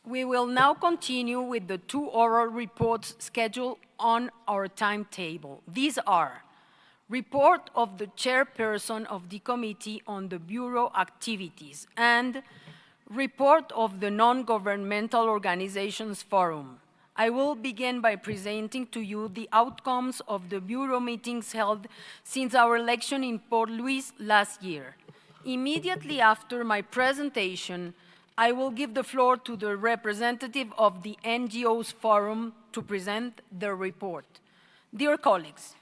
We will now continue with the 2 oral reports scheduled on our timetable. These are report of the chairperson of the Committee on the Bureau activities and report of the Non-Governmental Organizations Forum. I will begin by presenting to you the outcomes of the Bureau meetings held since our election in Port Louis last year. Immediately after my presentation, I will give the floor to the representative of the NGOs Forum to present their report. Dear colleagues,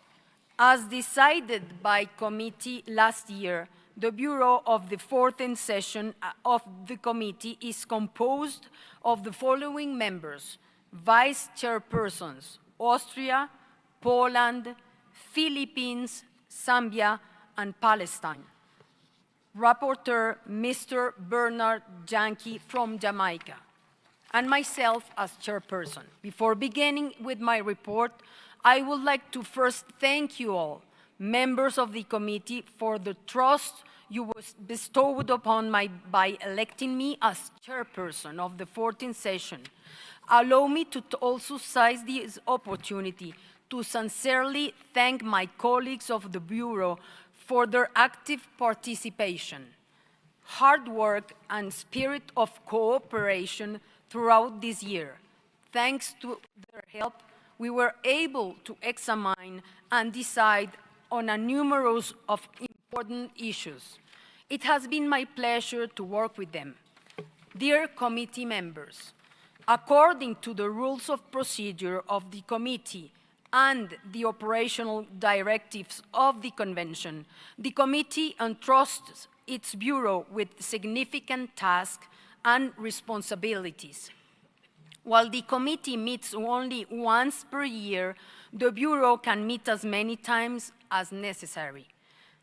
as decided by committee last year, the Bureau of the 14th session of the committee is composed of the following members: vice chairpersons, Austria, Poland, Philippines, Zambia, and Palestine. Rapporteur, Mr. Bernard Yankee from Jamaica, and myself as chairperson. Before beginning with my report, I would like to first thank you all, members of the committee, for the trust you bestowed upon by electing me as chairperson of the 14th session. Allow me to also seize this opportunity to sincerely thank my colleagues of the Bureau for their active participation, hard work, and spirit of cooperation throughout this year. Thanks to their help, we were able to examine and decide on a numerous of important issues. It has been my pleasure to work with them. Dear committee members, according to the rules of procedure of the committee and the operational directives of the Convention, the committee entrusts its Bureau with significant tasks and responsibilities. While the committee meets only once per year, the Bureau can meet as many times as necessary.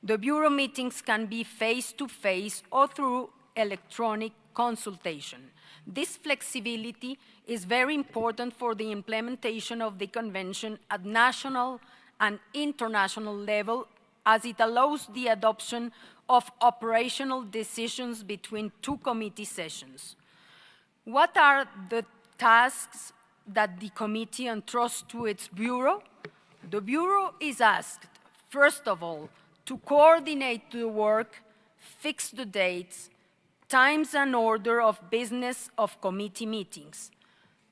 The Bureau meetings can be face-to-face or through electronic consultation. This flexibility is very important for the implementation of the Convention at national and international level, as it allows the adoption of operational decisions between 2 committee sessions. What are the tasks that the committee entrusts to its Bureau? The Bureau is asked, first of all, to coordinate the work, fix the dates, times and order of business of committee meetings.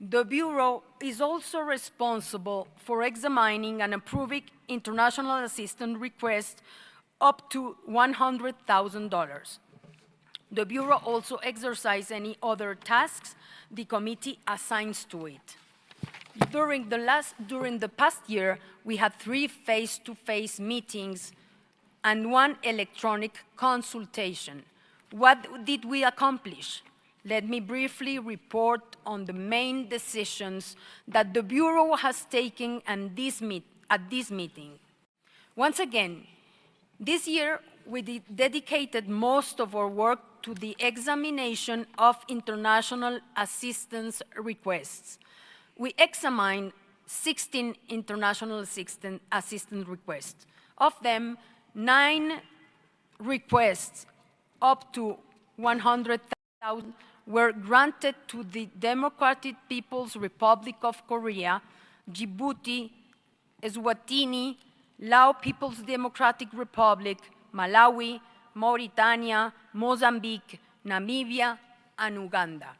The Bureau is also responsible for examining and approving international assistance requests up to $100,000. The Bureau also exercises any other tasks the committee assigns to it. During the past year, we had 3 face-to-face meetings and 1 electronic consultation. What did we accomplish? Let me briefly report on the main decisions that the Bureau has taken at this meeting. Once again, this year we dedicated most of our work to the examination of international assistance requests. We examined 16 international assistance requests. Of them, 9 requests up to $100,000 were granted to the Democratic People's Republic of Korea, Djibouti, Eswatini, Lao People's Democratic Republic, Malawi, Mauritania, Mozambique, Namibia, and Uganda.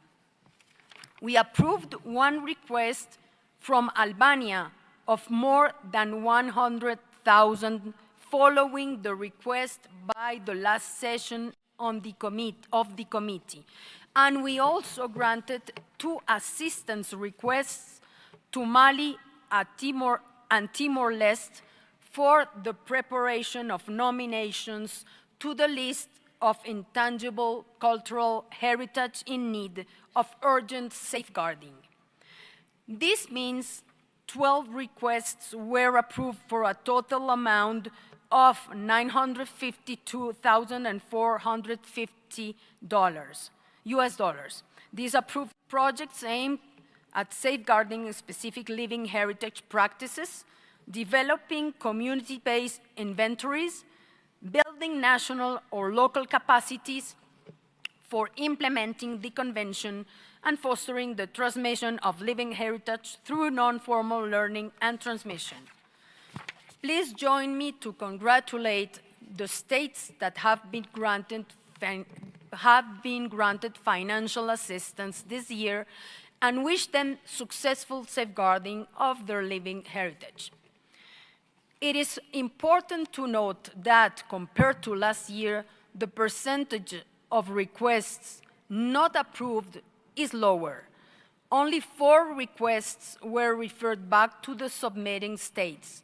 We approved 1 request from Albania of more than $100,000 following the request by the last session of the committee. And we also granted 2 assistance requests to Mali and Timor-Leste for the preparation of nominations to the list of intangible cultural heritage in need of urgent safeguarding. This means 12 requests were approved for a total amount of $952,450 US dollars. These approved projects aim at safeguarding specific living heritage practices, developing community-based inventories, building national or local capacities for implementing the Convention, and fostering the transmission of living heritage through non-formal learning and transmission. Please join me to congratulate the states that have been granted financial assistance this year and wish them successful safeguarding of their living heritage. It is important to note that compared to last year, the percentage of requests not approved is lower. Only 4 requests were referred back to the submitting states.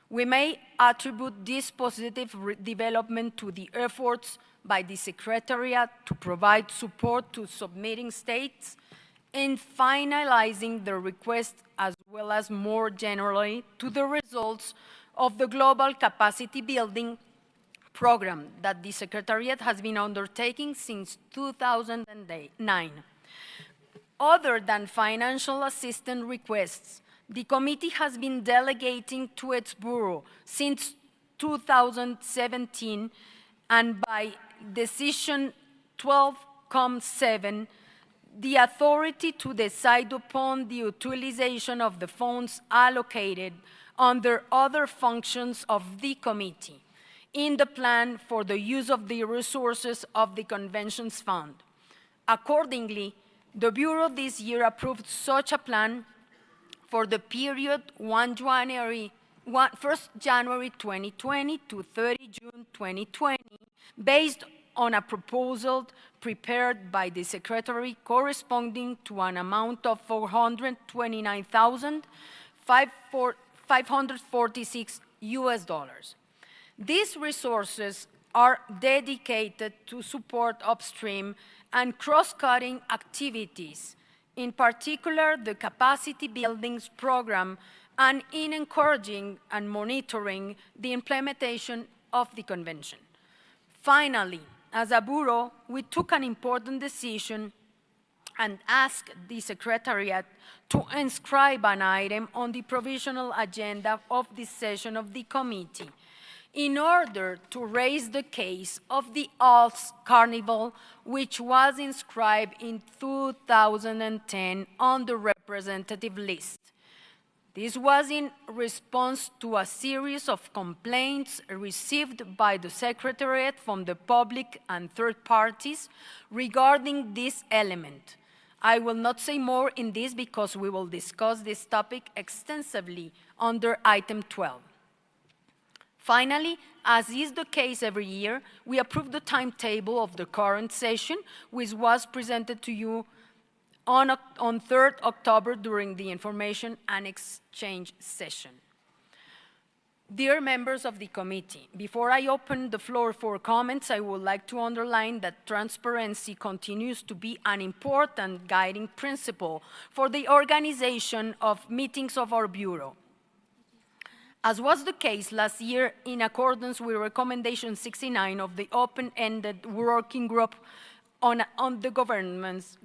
We may attribute this positive development to the efforts by the Secretariat to provide support to submitting states in finalizing the request, as well as more generally to the results of the global capacity building program that the Secretariat has been undertaking since 2009. Other than financial assistance requests, the committee has been delegating to its bureau since 2017, and by decision 12.7, the authority to decide upon the utilization of the funds allocated under other functions of the committee in the plan for the use of the resources of the Conventions Fund. Accordingly, the Bureau this year approved such a plan for the period 1 January 2020 to 30 June 2020, based on a proposal prepared by the Secretary corresponding to an amount of $429,546 US. These resources are dedicated to support upstream and cross-cutting activities, in particular the capacity buildings program, and in encouraging and monitoring the implementation of the convention. Finally, as a bureau, we took an important decision and asked the Secretariat to inscribe an item on the provisional agenda of this session of the committee in order to raise the case of the Alps Carnival, which was inscribed in 2010 on the representative list. This was in response to a series of complaints received by the Secretariat from the public and third parties regarding this element. I will not say more in this because we will discuss this topic extensively under item 12. Finally, as is the case every year, we approved the timetable of the current session, which was presented to you on 3rd October during the information and exchange session. Dear members of the committee, before I open the floor for comments, I would like to underline that transparency continues to be an important guiding principle for the organization of meetings of our Bureau. As was the case last year, in accordance with Recommendation 69 of the Open-Ended Working Group on the governance,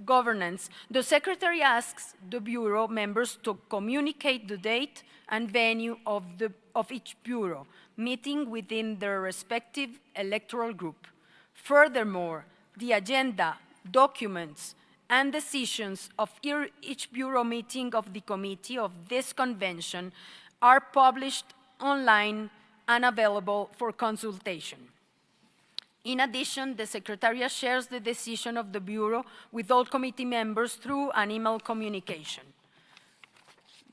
the Secretary asks the Bureau members to communicate the date and venue of each Bureau meeting within their respective electoral group. Furthermore, the agenda, documents, and decisions of each Bureau meeting of the committee of this convention are published online and available for consultation. In addition, the Secretariat shares the decision of the Bureau with all committee members through an email communication.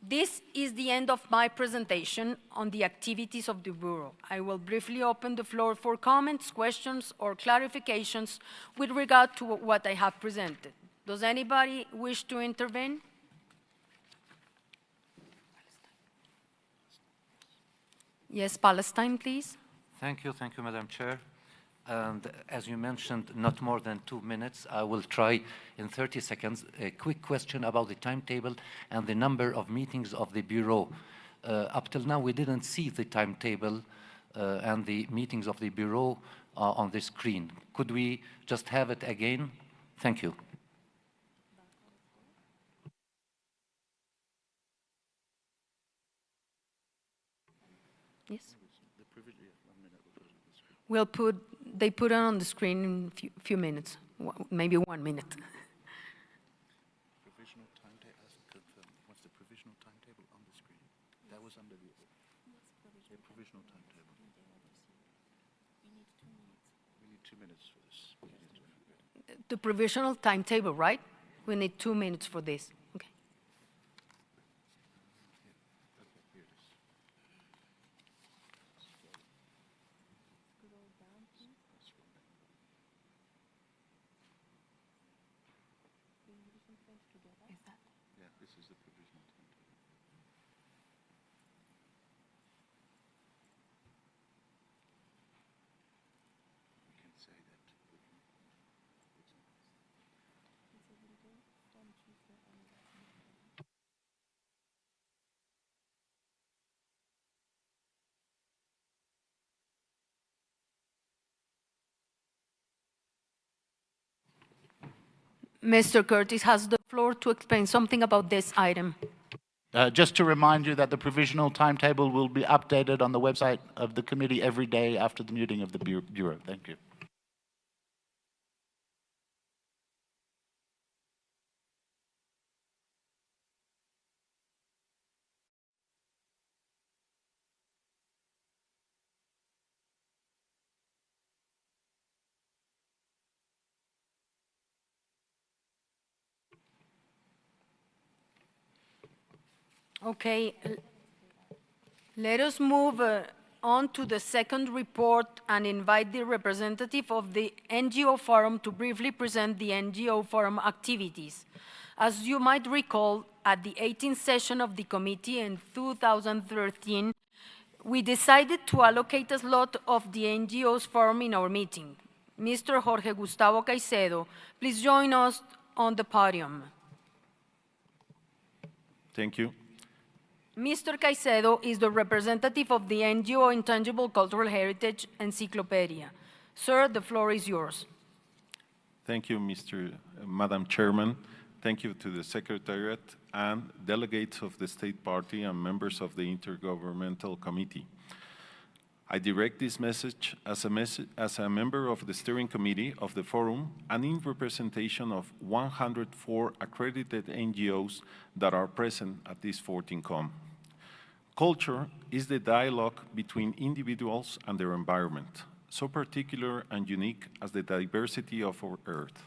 This is the end of my presentation on the activities of the Bureau. I will briefly open the floor for comments, questions, or clarifications with regard to what I have presented. Does anybody wish to intervene? Yes, Palestine, please. Thank you, Madam Chair. And as you mentioned, not more than 2 minutes. I will try in 30 seconds. A quick question about the timetable and the number of meetings of the Bureau. Up till now, we didn't see the timetable and the meetings of the Bureau on the screen. Could we just have it again? Thank you. Yes. They put it on the screen in a few minutes, maybe 1 minute. provisional timetable? What's the provisional timetable on the screen? That was under the provisional timetable. We need 2 minutes for this. The provisional timetable, right? We need 2 minutes for this. Okay. Here it is. Yeah, this is the provisional timetable. We can say that. Mr. Curtis has the floor to explain something about this item. Just to remind you that the provisional timetable will be updated on the website of the committee every day after the meeting of the Bureau. Thank you. Okay, let us move on to the second report and invite the representative of the NGO Forum to briefly present the NGO Forum activities. As you might recall, at the 18th session of the committee in 2013, we decided to allocate a slot of the NGOs Forum in our meeting. Mr. Jorge Gustavo Caicedo, please join us on the podium. Thank you. Mr. Caicedo is the representative of the NGO Intangible Cultural Heritage Encyclopedia. Sir, the floor is yours. Thank you, Madam Chairman. Thank you to the Secretariat and delegates of the State Party and members of the Intergovernmental Committee. I direct this message as a member of the Steering Committee of the Forum and in representation of 104 accredited NGOs that are present at this 14th. Culture is the dialogue between individuals and their environment, so particular and unique as the diversity of our Earth.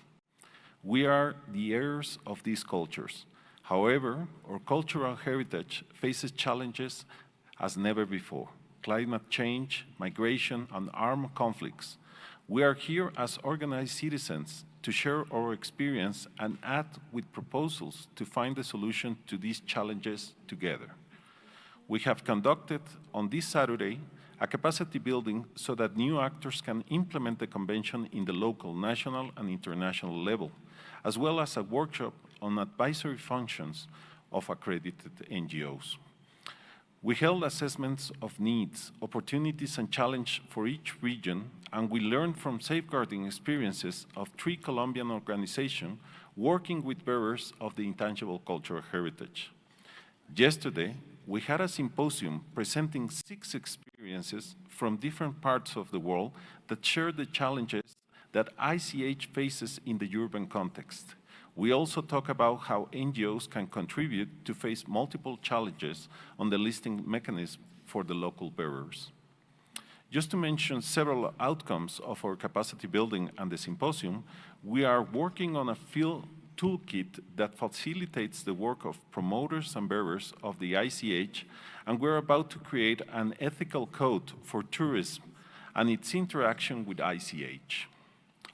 We are the heirs of these cultures. However, our cultural heritage faces challenges as never before. Climate change, migration, and armed conflicts. We are here as organized citizens to share our experience and act with proposals to find a solution to these challenges together. We have conducted on this Saturday a capacity building so that new actors can implement the convention in the local, national, and international level, as well as a workshop on advisory functions of accredited NGOs. We held assessments of needs, opportunities, and challenges for each region, and we learned from safeguarding experiences of 3 Colombian organizations working with bearers of the intangible cultural heritage. Yesterday, we had a symposium presenting 6 experiences from different parts of the world that share the challenges that ICH faces in the urban context. We also talk about how NGOs can contribute to face multiple challenges on the listing mechanism for the local bearers. Just to mention several outcomes of our capacity building and the symposium, we are working on a field toolkit that facilitates the work of promoters and bearers of the ICH, and we're about to create an ethical code for tourism and its interaction with ICH.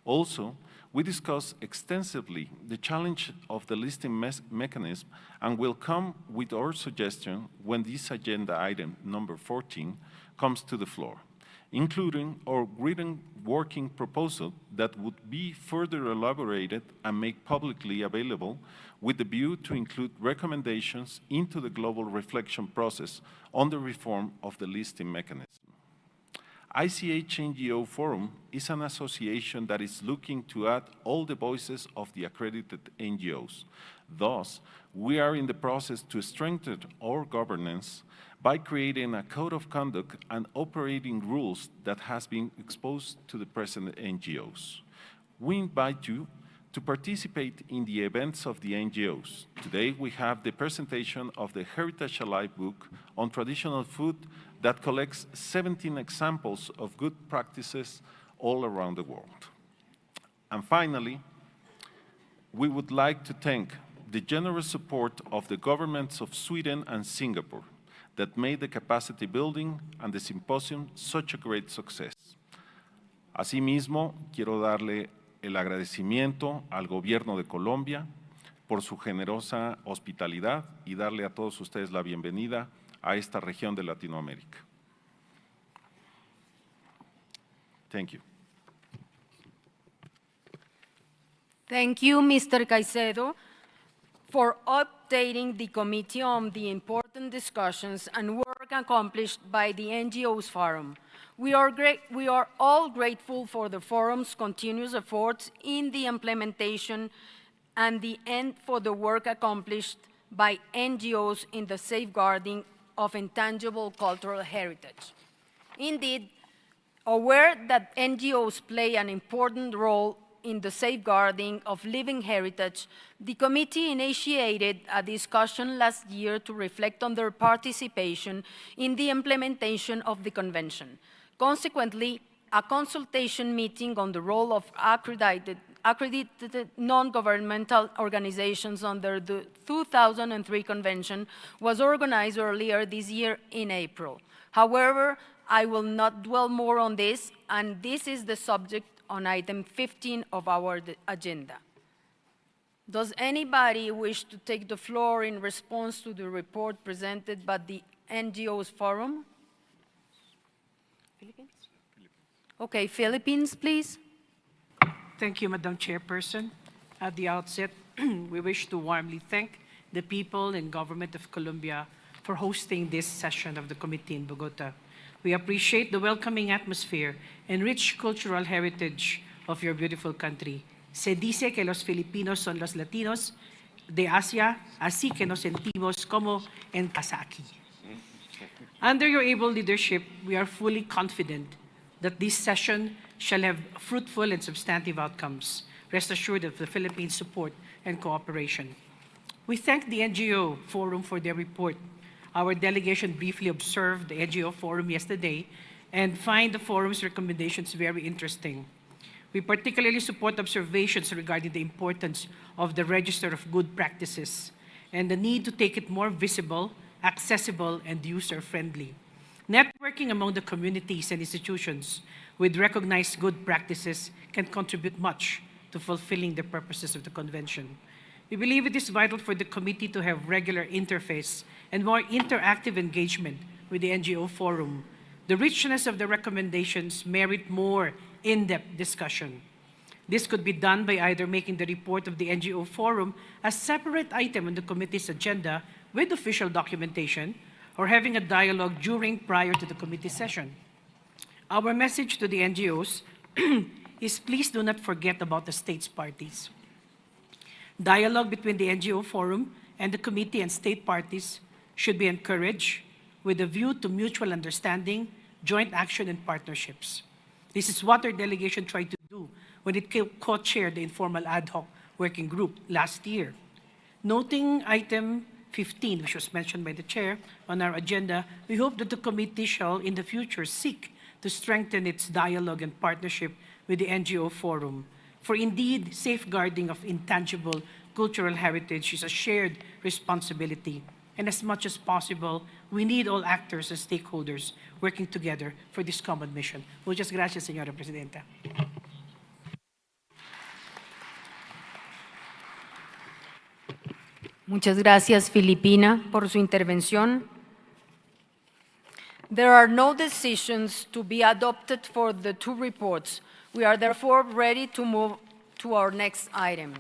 Also, we discuss extensively the challenge of the listing mechanism and will come with our suggestion when this agenda item number 14 comes to the floor, including our written working proposal that would be further elaborated and made publicly available with the view to include recommendations into the global reflection process on the reform of the listing mechanism. ICH NGO Forum is an association that is looking to add all the voices of the accredited NGOs. Thus, we are in the process to strengthen our governance by creating a code of conduct and operating rules that has been exposed to the present NGOs. We invite you to participate in the events of the NGOs. Today, we have the presentation of the Heritage Alive book on traditional food that collects 17 examples of good practices all around the world. And finally, we would like to thank the generous support of the governments of Sweden and Singapore that made the capacity building and the symposium such a great success. Asimismo, quiero darle el agradecimiento al gobierno de Colombia por su generosa hospitalidad y darle a todos ustedes la bienvenida a esta región de Latinoamérica. Thank you. Thank you, Mr. Caicedo, for updating the committee on the important discussions and work accomplished by the NGOs Forum. We are all grateful for the forum's continuous efforts in the implementation and the end for the work accomplished by NGOs in the safeguarding of intangible cultural heritage. Indeed, aware that NGOs play an important role in the safeguarding of living heritage, the committee initiated a discussion last year to reflect on their participation in the implementation of the convention. Consequently, a consultation meeting on the role of accredited non-governmental organizations under the 2003 convention was organized earlier this year in April. However, I will not dwell more on this, and this is the subject on item 15 of our agenda. Does anybody wish to take the floor in response to the report presented by the NGOs Forum? Philippines? Okay, Philippines, please. Thank you, Madam Chairperson. At the outset, we wish to warmly thank the people and government of Colombia for hosting this session of the committee in Bogota. We appreciate the welcoming atmosphere and rich cultural heritage of your beautiful country. Se dice que los Filipinos son los Latinos de Asia, así que nos sentimos como en casa aquí. Under your able leadership, we are fully confident that this session shall have fruitful and substantive outcomes. Rest assured of the Philippines' support and cooperation. We thank the NGO Forum for their report. Our delegation briefly observed the NGO Forum yesterday and find the Forum's recommendations very interesting. We particularly support observations regarding the importance of the Register of Good Practices and the need to take it more visible, accessible, and user-friendly. Networking among the communities and institutions with recognized good practices can contribute much to fulfilling the purposes of the convention. We believe it is vital for the committee to have regular interface and more interactive engagement with the NGO Forum. The richness of the recommendations merit more in-depth discussion. This could be done by either making the report of the NGO Forum a separate item on the committee's agenda with official documentation, or having a dialogue prior to the committee session. Our message to the NGOs is please do not forget about the states parties. Dialogue between the NGO Forum and the committee and state parties should be encouraged with a view to mutual understanding, joint action, and partnerships. This is what our delegation tried to do when it co-chaired the informal ad hoc working group last year. Noting item 15, which was mentioned by the chair on our agenda, we hope that the committee shall in the future seek to strengthen its dialogue and partnership with the NGO Forum. For indeed, safeguarding of intangible cultural heritage is a shared responsibility. And as much as possible, we need all actors and stakeholders working together for this common mission. Muchas gracias, señora presidenta. Muchas gracias, Filipina, por su intervención. There are no decisions to be adopted for the two reports. We are therefore ready to move to our next item.